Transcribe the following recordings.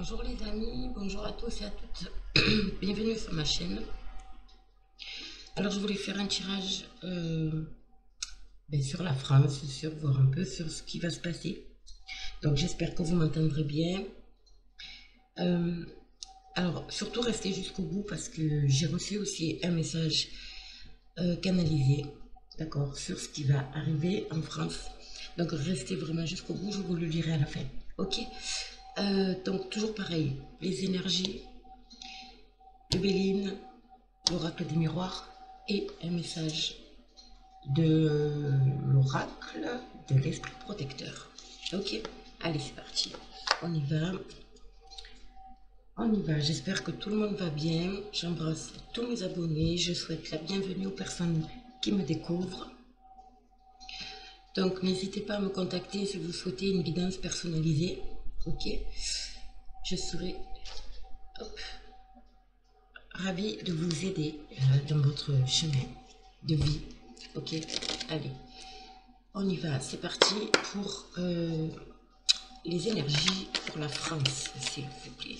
Bonjour les amis, bonjour à tous et à toutes, bienvenue sur ma chaîne. Alors je voulais faire un tirage sur la France, sur voir un peu sur ce qui va se passer. Donc j'espère que vous m'entendrez bien. Alors surtout restez jusqu'au bout parce que j'ai reçu aussi un message canalisé, d'accord, sur ce qui va arriver en France. Donc restez vraiment jusqu'au bout, je vous le lirai à la fin, ok. Donc toujours pareil, les énergies de Béline, l'oracle des miroirs et un message de l'oracle de l'esprit protecteur. Ok, allez c'est parti, on y va. On y va, j'espère que tout le monde va bien. J'embrasse tous mes abonnés, je souhaite la bienvenue aux personnes qui me découvrent. Donc n'hésitez pas à me contacter si vous souhaitez une guidance personnalisée. Ok, je serai ravie de vous aider dans votre chemin de vie. Ok, allez, on y va, c'est parti pour les énergies pour la France, s'il vous plaît.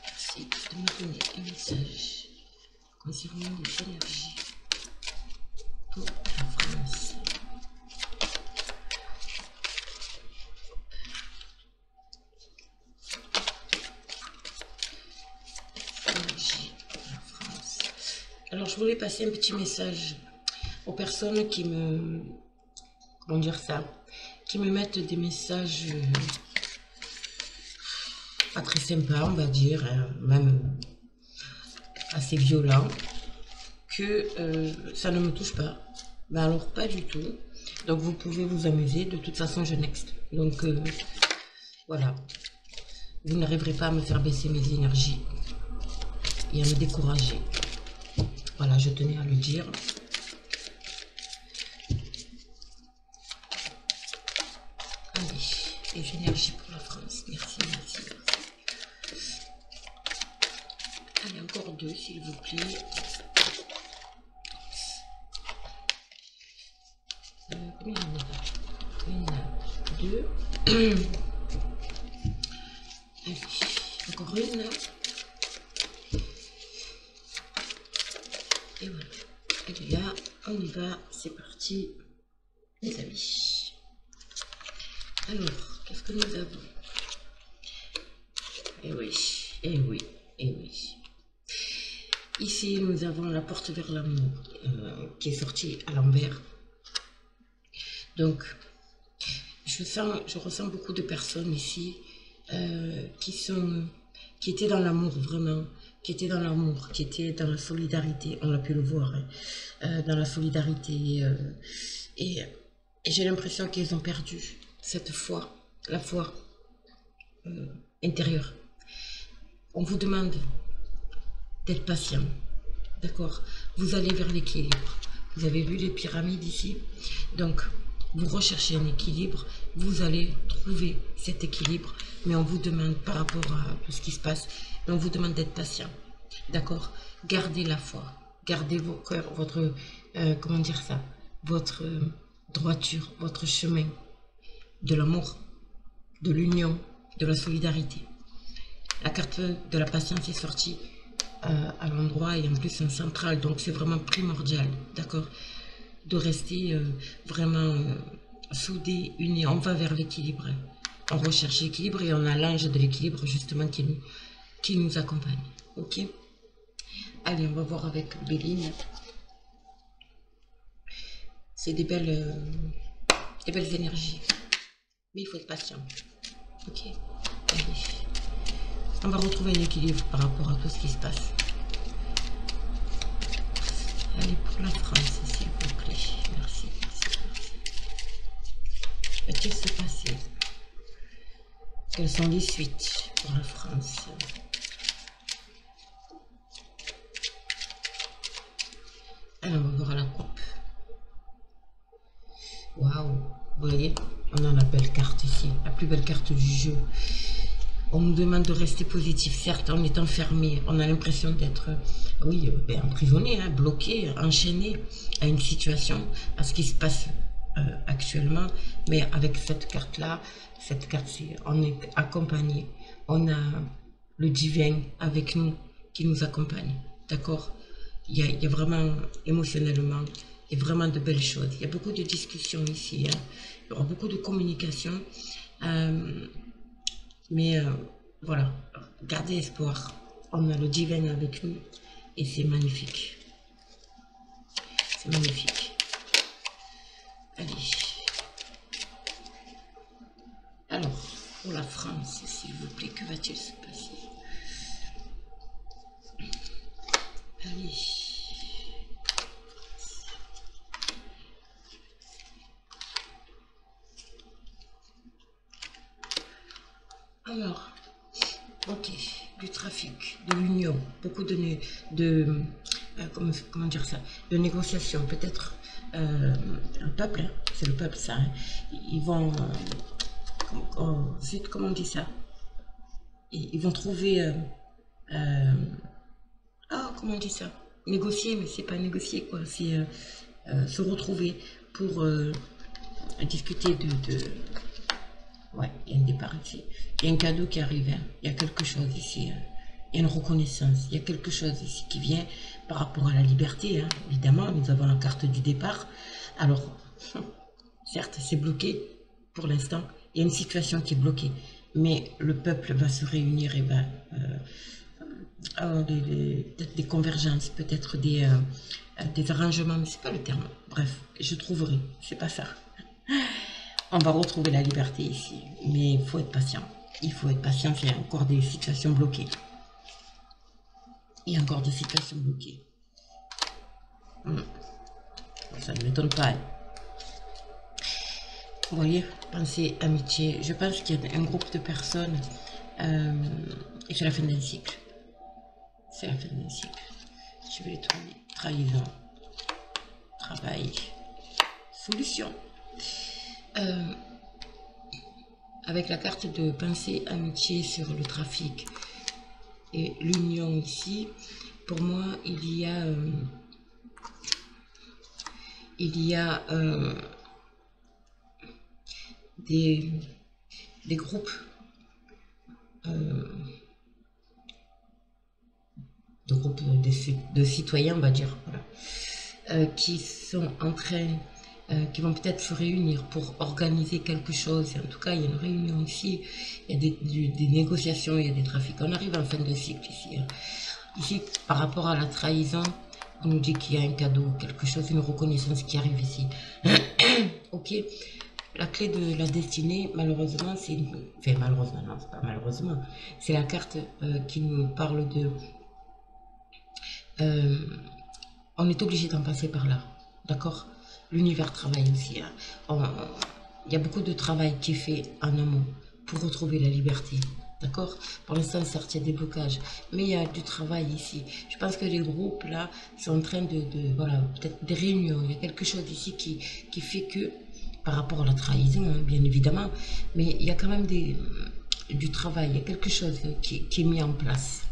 Merci de me donner un message concernant les énergies pour la France. Alors je voulais passer un petit message aux personnes qui me, comment dire ça, qui me mettent des messages pas très sympas, on va dire, même assez violents, que ça ne me touche pas. Mais alors pas du tout. Donc vous pouvez vous amuser, de toute façon je next. Donc voilà, vous n'arriverez pas à me faire baisser mes énergies et à me décourager. Voilà, je tenais à le dire. Allez, les énergies pour la France. Merci, merci, merci. Allez, encore deux, s'il vous plaît. Combien il y en a? Deux. Allez, encore une. Et voilà, elle est là, on y va, c'est parti, les amis. Alors, qu'est-ce que nous avons? Eh oui, eh oui, eh oui. Ici, nous avons la porte vers l'amour qui est sortie à l'envers. Donc, je ressens beaucoup de personnes ici qui étaient dans l'amour vraiment, qui étaient dans l'amour, qui étaient dans la solidarité, on a pu le voir, hein, dans la solidarité. Et j'ai l'impression qu'ils ont perdu cette foi, la foi intérieure. On vous demande d'être patient, d'accord? Vous allez vers l'équilibre. Vous avez vu les pyramides ici? Donc, vous recherchez un équilibre, vous allez trouver cet équilibre, mais on vous demande par rapport à tout ce qui se passe, on vous demande d'être patient, d'accord? Gardez la foi, gardez vos cœurs, votre, comment dire ça, votre droiture, votre chemin de l'amour, de l'union, de la solidarité. La carte de la patience est sortie à l'endroit et en plus en central, donc c'est vraiment primordial, d'accord? De rester vraiment soudés, unis. On va vers l'équilibre. On recherche l'équilibre et on a l'ange de l'équilibre justement qui nous accompagne. Ok? Allez, on va voir avec Béline. C'est des belles énergies. Mais il faut être patient. Ok? Allez. On va retrouver un équilibre par rapport à tout ce qui se passe. Allez, pour la France, s'il vous plaît. Merci, merci, merci. Qu'est-il se passer? Quelles sont les suites pour la France? Alors, on va voir la coupe. Waouh! Vous voyez, on a la belle carte ici, la plus belle carte du jeu. On nous demande de rester positif, certes, on est enfermé, on a l'impression d'être, oui, emprisonné, hein, bloqué, enchaîné à une situation, à ce qui se passe actuellement, mais avec cette carte-là, cette carte, on est accompagné, on a le divin avec nous qui nous accompagne, d'accord? Il y a vraiment, émotionnellement, il y a vraiment de belles choses. Il y a beaucoup de discussions ici, hein. Il y aura beaucoup de communication, mais voilà, gardez espoir. On a le divin avec nous et c'est magnifique. C'est magnifique. Allez. Alors, pour la France, s'il vous plaît, que va-t-il se passer? Allez. Alors, ok, du trafic, de l'union, beaucoup comment dire ça, de négociations, peut-être un peuple, hein, c'est le peuple ça, hein, ils vont, comment on dit ça, ils vont trouver, comment on dit ça, négocier, mais c'est pas négocier quoi, c'est se retrouver pour discuter ouais, il y a un départ ici. Il y a un cadeau qui arrive. Hein. Il y a quelque chose ici. Hein. Il y a une reconnaissance. Il y a quelque chose ici qui vient par rapport à la liberté. Hein. Évidemment, nous avons la carte du départ. Alors, certes, c'est bloqué pour l'instant. Il y a une situation qui est bloquée. Mais le peuple va se réunir et va... peut-être des convergences, peut-être des arrangements, mais c'est pas le terme. Bref, je trouverai. C'est pas ça. On va retrouver la liberté ici, mais il faut être patient. Il faut être patient, il y a encore des situations bloquées. Il y a encore des situations bloquées. Ça ne m'étonne pas. Hein. Vous voyez, pensée, amitié. Je pense qu'il y a un groupe de personnes et c'est la fin d'un cycle. C'est la fin d'un cycle. Je vais les tourner. Trahison, travail, solution. Avec la carte de pensée amitié sur le trafic et l'union ici, pour moi il y a des groupes de citoyens, on va dire, voilà, qui sont en train qui vont peut-être se réunir pour organiser quelque chose. En tout cas, il y a une réunion ici, il y a des négociations, il y a des trafics. On arrive en fin de cycle ici. Hein. Ici, par rapport à la trahison, on nous dit qu'il y a un cadeau, quelque chose, une reconnaissance qui arrive ici. Ok, la clé de la destinée, malheureusement, c'est... Enfin, malheureusement, non, c'est pas malheureusement. C'est la carte qui nous parle de... on est obligé d'en passer par là, d'accord? L'univers travaille aussi. Hein. Il y a beaucoup de travail qui est fait en amont pour retrouver la liberté. D'accord? Pour l'instant, certes, il y a des blocages, mais il y a du travail ici. Je pense que les groupes, là, sont en train voilà, peut-être des réunions. Il y a quelque chose ici qui fait que, par rapport à la trahison, hein, bien évidemment, mais il y a quand même du travail. Il y a quelque chose qui est mis en place.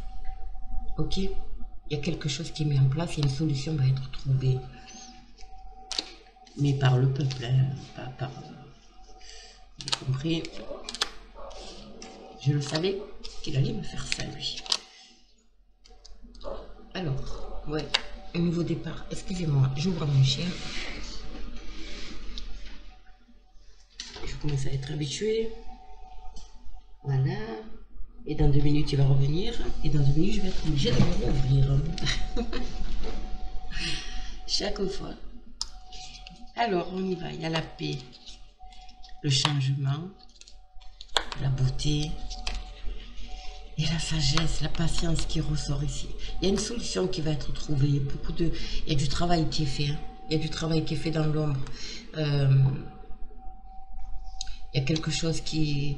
Ok? Il y a quelque chose qui est mis en place et une solution va être trouvée. Mais par le peuple, hein, pas par... Vous avez compris? Je le savais qu'il allait me faire ça, lui. Alors, ouais, un nouveau départ. Excusez-moi, j'ouvre mon chien. Je commence à être habituée. Voilà. Et dans 2 minutes, il va revenir. Et dans 2 minutes, je vais être obligée de le rouvrir. Chaque fois. Alors, on y va. Il y a la paix, le changement, la beauté et la sagesse, la patience qui ressort ici. Il y a une solution qui va être trouvée. Il y a du travail qui est fait. Hein. Il y a du travail qui est fait dans l'ombre. Il y a quelque chose qui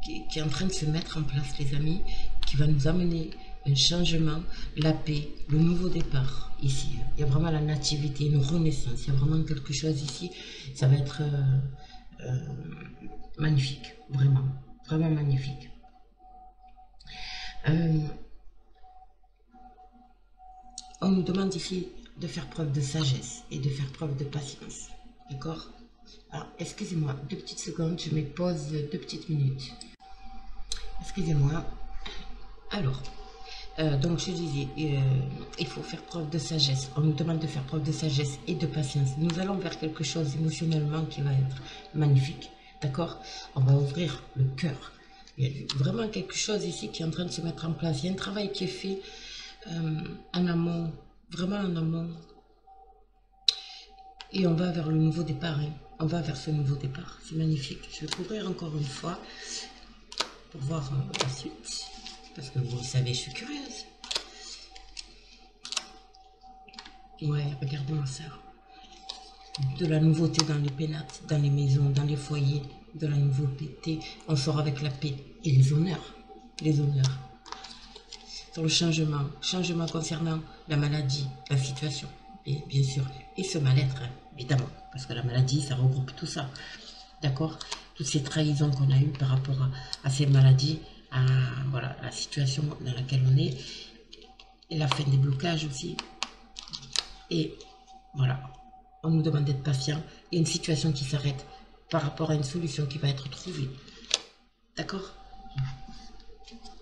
est en train de se mettre en place, les amis, qui va nous amener un changement, la paix, le nouveau départ ici. Il y a vraiment la nativité, une renaissance. Il y a vraiment quelque chose ici. Ça va être magnifique, vraiment, vraiment magnifique. On nous demande ici de faire preuve de sagesse et de faire preuve de patience. D'accord? Ah, excusez-moi, 2 petites secondes, je me pose 2 petites minutes. Excusez-moi. Alors, donc je disais, il faut faire preuve de sagesse. On nous demande de faire preuve de sagesse et de patience. Nous allons vers quelque chose émotionnellement qui va être magnifique. D'accord? On va ouvrir le cœur. Il y a vraiment quelque chose ici qui est en train de se mettre en place. Il y a un travail qui est fait en amont, vraiment en amont. Et on va vers le nouveau départ. Hein. On va vers ce nouveau départ. C'est magnifique. Je vais couvrir encore une fois pour voir la suite. Parce que vous le savez, je suis curieuse. Ouais, regardez ma soeur. De la nouveauté dans les pénates, dans les maisons, dans les foyers. De la nouveauté. On sort avec la paix et les honneurs. Les honneurs. Sur le changement. Changement concernant la maladie, la situation. Et bien sûr. Et ce mal-être, hein, évidemment. Parce que la maladie, ça regroupe tout ça. D'accord? Toutes ces trahisons qu'on a eues par rapport à ces maladies, à voilà, la situation dans laquelle on est, et la fin des blocages aussi. Et voilà, on nous demande d'être patient. Il y a une situation qui s'arrête par rapport à une solution qui va être trouvée. D'accord?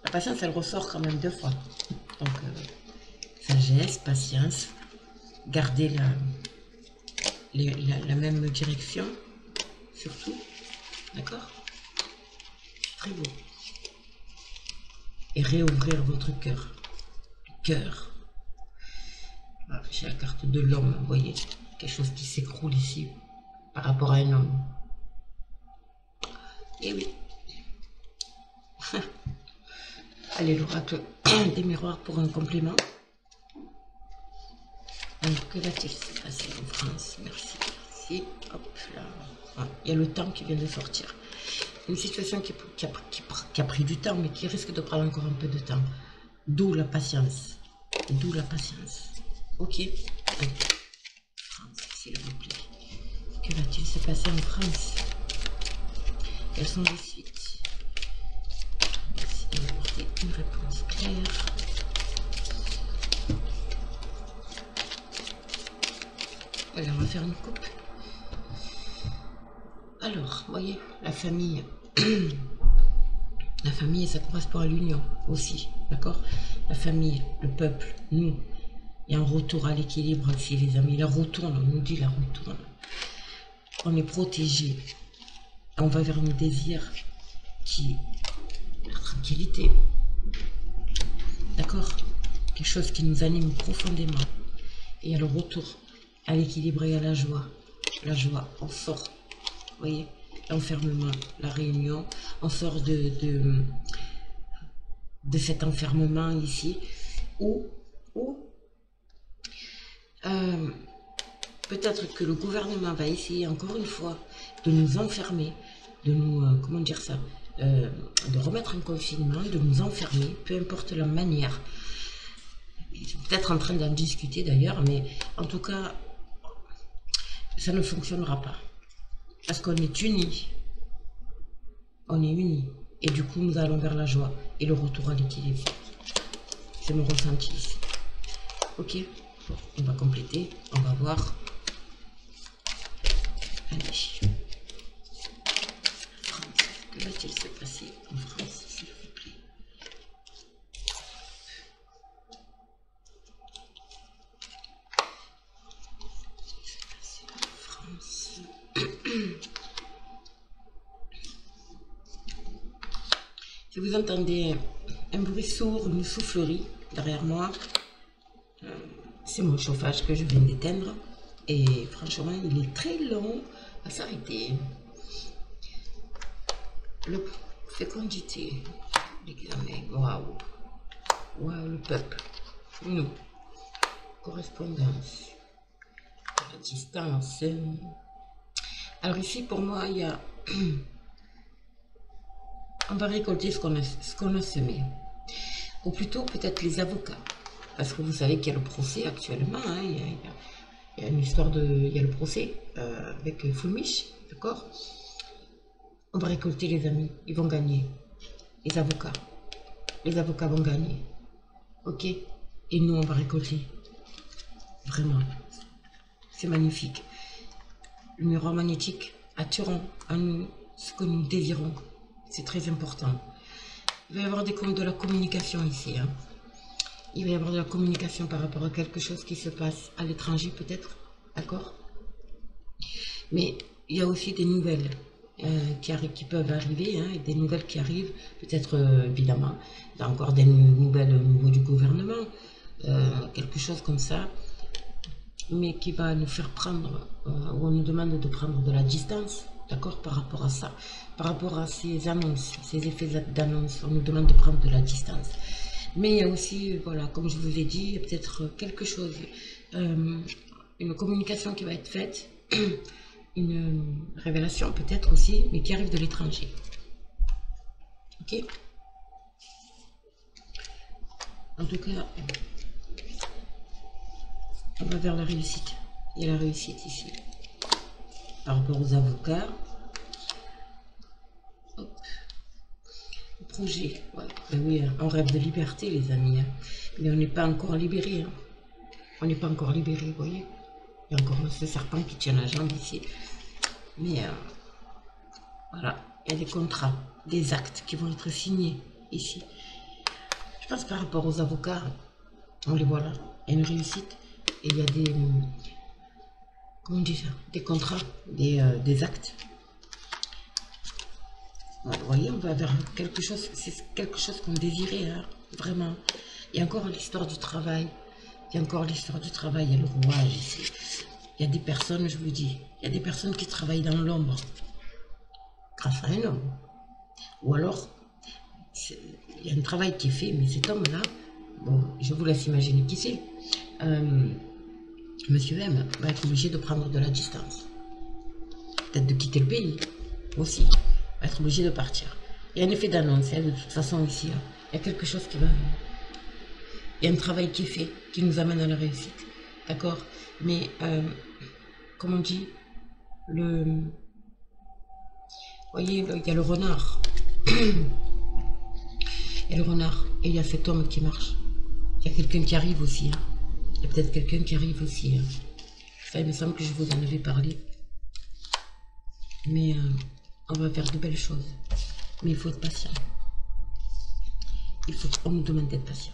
La patience, elle ressort quand même 2 fois. Donc, sagesse, patience, garder la même direction, surtout. D'accord? Très beau. Et réouvrir votre cœur. Cœur. Ah, j'ai la carte de l'homme, vous voyez. Quelque chose qui s'écroule ici par rapport à un homme. Et oui. Allez, l'oracle des miroirs pour un complément. Alors, que va-t-il se passer en France? Merci, merci. Hop là. Ah, il y a le temps qui vient de sortir. Une situation qui a pris du temps, mais qui risque de prendre encore un peu de temps. D'où la patience. D'où la patience. Ok. Allez. France, s'il vous plaît. Que va-t-il se passer en France? Quelles sont les suites? Merci de m'apporter une réponse claire. Allez, on va faire une coupe. Alors, voyez, la famille. La famille, ça correspond à l'union aussi, d'accord? La famille, le peuple, nous. Il y a un retour à l'équilibre ici, les amis. La retourne, on nous dit la retourne. On est protégé. On va vers un désir qui... La tranquillité. D'accord? Quelque chose qui nous anime profondément. Et il y a le retour à l'équilibre et à la joie. La joie, on sort. Vous voyez? L'enfermement, la réunion. On sort de cet enfermement ici. Où peut-être que le gouvernement va essayer encore une fois de nous enfermer, de nous, comment dire ça, de remettre un confinement, de nous enfermer, peu importe la manière. Ils sont peut-être en train d'en discuter d'ailleurs, mais en tout cas, ça ne fonctionnera pas. Parce qu'on est unis. On est unis. Et du coup, nous allons vers la joie et le retour à l'équilibre. C'est mon ressenti ici. Ok, bon, on va compléter, on va voir. Allez. France, que va-t-il se passer en France, s'il vous plaît? France. Si vous entendez un bruit sourd, une soufflerie derrière moi, c'est mon chauffage que je viens d'éteindre. Et franchement, il est très long à s'arrêter. Le fécondité, l'examen, waouh. Waouh, le peuple. Nous. Correspondance. La distance. Alors ici, pour moi, il y a... On va récolter ce qu'on a semé. Ou plutôt, peut-être les avocats. Parce que vous savez qu'il y a le procès actuellement. Hein, il y a une histoire de... Il y a le procès avec Fulmich, d'accord? On va récolter les amis. Ils vont gagner. Les avocats. Les avocats vont gagner. Ok? Et nous, on va récolter. Vraiment. C'est magnifique. le miroir magnétique, attirons à nous ce que nous désirons. C'est très important. Il va y avoir de la communication ici. Hein. Il va y avoir de la communication par rapport à quelque chose qui se passe à l'étranger peut-être. D'accord? Mais il y a aussi des nouvelles qui peuvent arriver, hein, et des nouvelles qui arrivent. Peut-être, évidemment, il y a encore des nouvelles au niveau du gouvernement, quelque chose comme ça, mais qui va nous faire prendre, ou on nous demande de prendre de la distance, d'accord, par rapport à ça. Par rapport à ces annonces, ces effets d'annonce, on nous demande de prendre de la distance. Mais il y a aussi, voilà, comme je vous ai dit, peut-être quelque chose, une communication qui va être faite, une révélation peut-être aussi, mais qui arrive de l'étranger. Ok? En tout cas, on va vers la réussite. Il y a la réussite ici. Par rapport aux avocats. Hop. Projet. Ouais. Ben oui, on rêve de liberté, les amis. Hein. Mais on n'est pas encore libéré. Hein. On n'est pas encore libéré, vous voyez. Il y a encore ce serpent qui tient la jambe ici. Mais voilà, il y a des contrats, des actes qui vont être signés ici. Je pense par rapport aux avocats, on les voit là. Il y a une réussite et il y a des, comment on dit ça, des contrats, des actes. Voilà, vous voyez, on va vers quelque chose, c'est quelque chose qu'on désirait, hein, vraiment. Il y a encore l'histoire du travail. Il y a encore l'histoire du travail, il y a le rouage ici. Il y a des personnes, je vous dis, il y a des personnes qui travaillent dans l'ombre grâce à un homme. Ou alors, il y a un travail qui est fait, mais cet homme-là, bon, je vous laisse imaginer qui c'est. Monsieur M va être obligé de prendre de la distance. Peut-être de quitter le pays aussi. Va être obligé de partir. Il y a un effet d'annonce, hein, de toute façon ici. Hein. Il y a quelque chose qui va... Il y a un travail qui est fait, qui nous amène à la réussite. D'accord? Mais, comme on dit, vous voyez, il y a le renard. Il y a le renard et il y a cet homme qui marche. Il y a quelqu'un qui arrive aussi. Hein. Il y a peut-être quelqu'un qui arrive aussi. Hein. Ça, il me semble que je vous en avais parlé. Mais on va faire de belles choses. Mais il faut être patient. On nous demande d'être patient.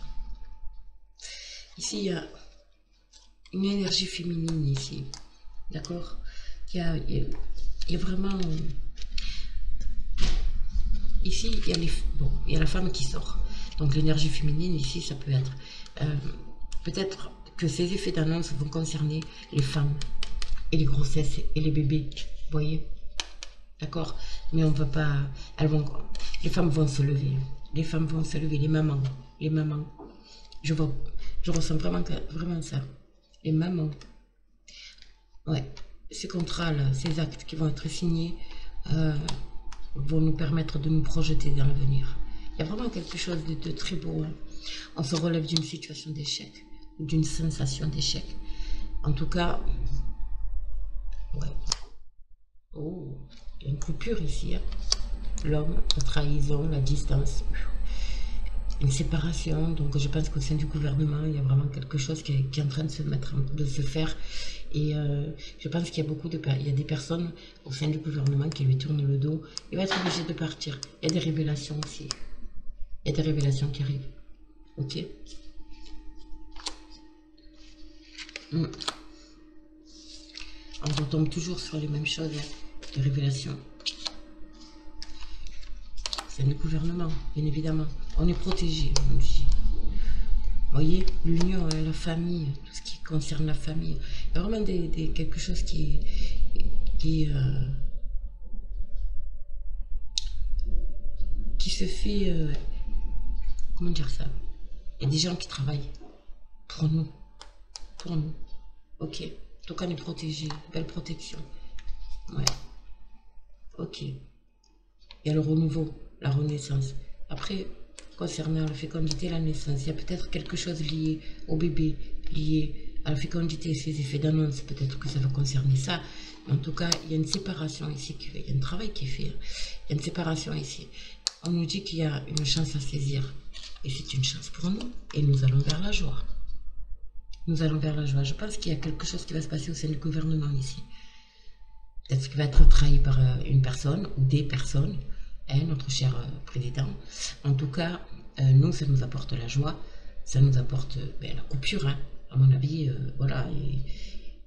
Ici, il y a une énergie féminine ici. D'accord? Il y a vraiment... Ici, il y a la femme qui sort. Donc l'énergie féminine, ici, ça peut être... peut-être que ces effets d'annonce vont concerner les femmes et les grossesses et les bébés. Vous voyez? D'accord? Mais on ne va pas... les femmes vont se lever. Les femmes vont se lever. Les mamans. Les mamans. Je ressens vraiment ça. Les mamans. Ouais. Ces contrats-là, ces actes qui vont être signés vont nous permettre de nous projeter dans l'avenir. Il y a vraiment quelque chose de très beau. Hein. On se relève d'une situation d'échec, d'une sensation d'échec. En tout cas, ouais. Oh, il y a une coupure ici. Hein. L'homme, la trahison, la distance, une séparation. Donc je pense qu'au sein du gouvernement, il y a vraiment quelque chose qui est en train de se faire. Et je pense qu'il y a il y a des personnes au sein du gouvernement qui lui tournent le dos. Il va être obligé de partir. Il y a des révélations aussi. Il y a des révélations qui arrivent. Ok. On retombe toujours sur les mêmes choses. Hein. Des révélations. C'est le gouvernement, bien évidemment. On est protégé. Vous voyez, l'union, la famille, tout ce qui concerne la famille. Il y a vraiment quelque chose qui se fait... comment dire ça? Il y a des gens qui travaillent pour nous. Pour nous. Ok. Donc on est protégé. Belle protection. Ouais. Ok. Il y a le renouveau, la renaissance. Après, concernant la fécondité, la naissance, il y a peut-être quelque chose lié au bébé, lié à la fécondité, ces effets d'annonce, peut-être que ça va concerner ça. Mais en tout cas, il y a une séparation ici, il y a un travail qui est fait. Il y a une séparation ici. On nous dit qu'il y a une chance à saisir. Et c'est une chance pour nous. Et nous allons vers la joie. Nous allons vers la joie. Je pense qu'il y a quelque chose qui va se passer au sein du gouvernement ici. Peut-être qu'il va être trahi par une personne ou des personnes, hein, notre cher président. En tout cas, nous, ça nous apporte la joie, ça nous apporte la coupure, hein. À mon avis, voilà,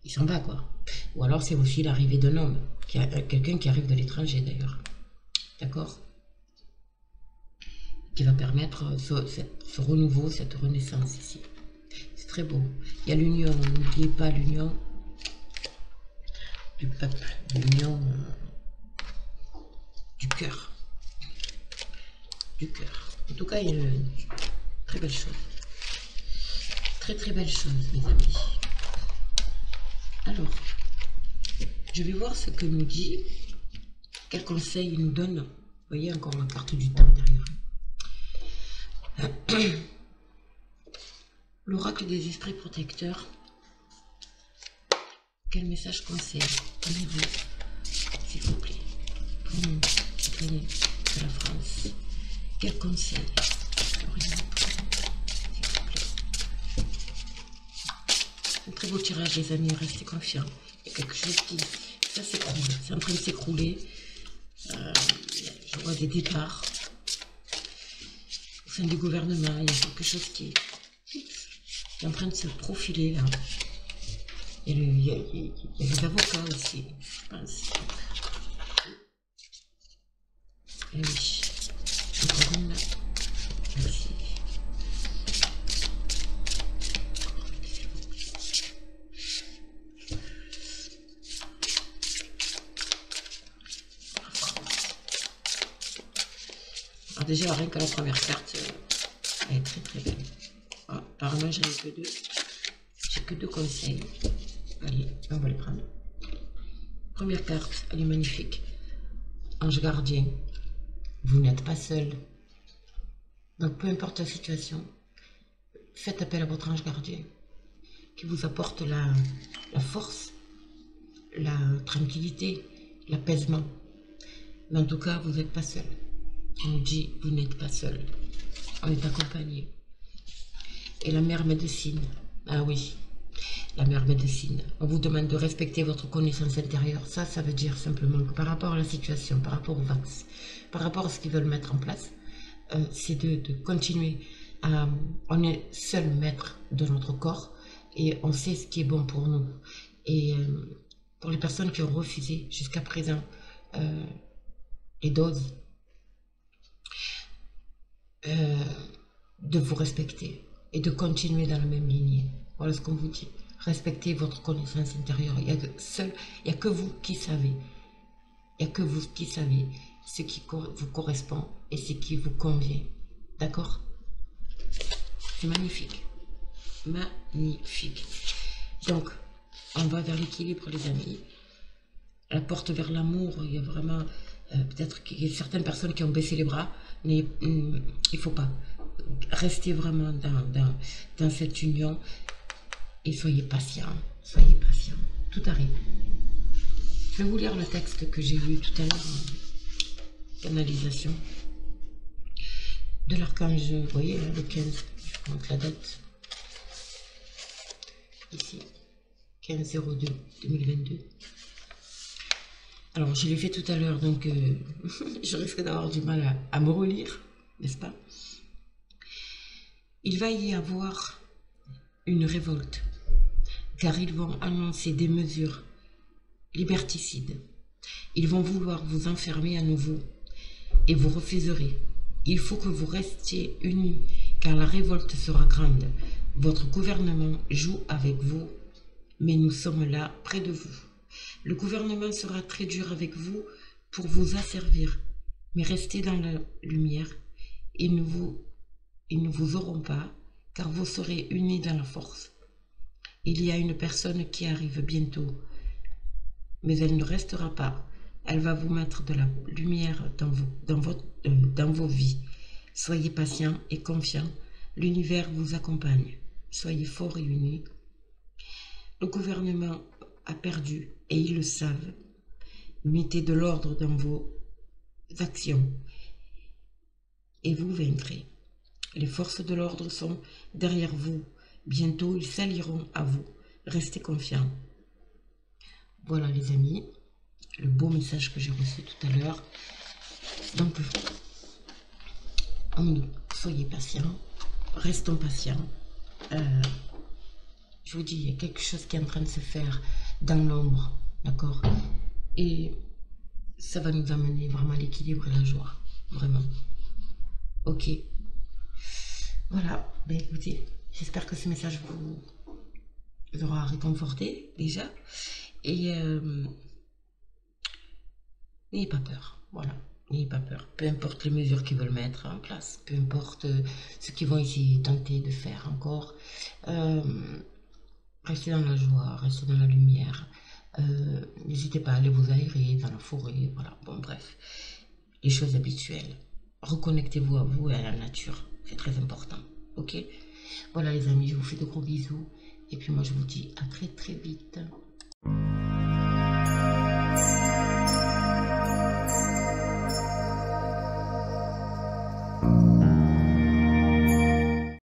il s'en va, quoi. Ou alors c'est aussi l'arrivée d'un homme, quelqu'un qui arrive de l'étranger d'ailleurs, d'accord, qui va permettre ce renouveau, cette renaissance ici. C'est très beau. Il y a l'union, n'oubliez pas l'union du peuple, l'union du cœur. Du cœur. En tout cas, il y a une très belle chose. Très très belle chose, mes amis. Alors, je vais voir ce que nous dit, quel conseil il nous donne. Vous voyez encore la carte du temps derrière. L'oracle des esprits protecteurs. Quel message conseil donnez-vous, s'il vous plaît, pour nous, citoyens de la France? Quel conseil auriez-vous pour nous, s'il vous plaît? Un très beau tirage, les amis, restez confiants. Il y a quelque chose qui... ça s'écroule, c'est en train de s'écrouler. Je vois des départs au sein du gouvernement. Il y a quelque chose qui est en train de se profiler là. Il y a des avocats aussi, je pense. Et oui, encore une. Merci. Alors déjà, rien que la première carte, elle est très très belle. Oh, apparemment, j'en ai que deux. J'ai que deux conseils. Allez, on va les prendre. Première carte, elle est magnifique. Ange gardien, vous n'êtes pas seul. Donc, peu importe la situation, faites appel à votre ange gardien qui vous apporte la force, la tranquillité, l'apaisement. Mais en tout cas, vous n'êtes pas seul. On nous dit, vous n'êtes pas seul. On est accompagné. Et la mère médecine, ah oui, la mère médecine, on vous demande de respecter votre connaissance intérieure. Ça veut dire simplement que par rapport à la situation, par rapport au vaccin, par rapport à ce qu'ils veulent mettre en place, c'est de continuer à... On est seul maître de notre corps et on sait ce qui est bon pour nous. Et pour les personnes qui ont refusé jusqu'à présent les doses, de vous respecter et de continuer dans la même lignée. Voilà ce qu'on vous dit. Respectez votre connaissance intérieure. Il n'y a que vous qui savez. Il n'y a que vous qui savez ce qui vous correspond et ce qui vous convient. D'accord? C'est magnifique. Magnifique. Donc, on va vers l'équilibre, les amis. La porte vers l'amour, il y a vraiment... peut-être qu'il y a certaines personnes qui ont baissé les bras, mais il ne faut pas. Restez vraiment dans cette union et soyez patients. Soyez patients. Tout arrive. Je vais vous lire le texte que j'ai lu tout à l'heure en canalisation de l'archange. Vous voyez, là, le 15, je montre la date. Ici, 15/02/2022. Alors, je l'ai fait tout à l'heure, donc je risque d'avoir du mal à me relire, n'est-ce pas? Il va y avoir une révolte, car ils vont annoncer des mesures liberticides. Ils vont vouloir vous enfermer à nouveau, et vous refuserez. Il faut que vous restiez unis, car la révolte sera grande. Votre gouvernement joue avec vous, mais nous sommes là, près de vous. Le gouvernement sera très dur avec vous pour vous asservir, mais restez dans la lumière et ils ne vous auront pas, car vous serez unis dans la force. Il y a une personne qui arrive bientôt, mais elle ne restera pas. Elle va vous mettre de la lumière dans vos vies. Soyez patients et confiants. L'univers vous accompagne. Soyez forts et unis. Le gouvernement a perdu et ils le savent. Mettez de l'ordre dans vos actions et vous vaincrez. Les forces de l'ordre sont derrière vous. Bientôt, ils s'allieront à vous. Restez confiants. Voilà les amis. le beau message que j'ai reçu tout à l'heure. Donc, soyez patients, restons patients. Je vous dis, il y a quelque chose qui est en train de se faire dans l'ombre, d'accord? Et ça va nous amener vraiment l'équilibre et la joie, vraiment. Ok, voilà, ben écoutez, j'espère que ce message vous aura réconforté déjà. Et n'ayez pas peur, voilà. N'ayez pas peur, peu importe les mesures qu'ils veulent mettre en place, peu importe ce qu'ils vont essayer, tenter de faire encore. Restez dans la joie, restez dans la lumière. N'hésitez pas à aller vous aérer dans la forêt, voilà, bon bref, les choses habituelles. Reconnectez-vous à vous et à la nature, c'est très important, ok? Voilà les amis, je vous fais de gros bisous. Et puis moi je vous dis à très très vite.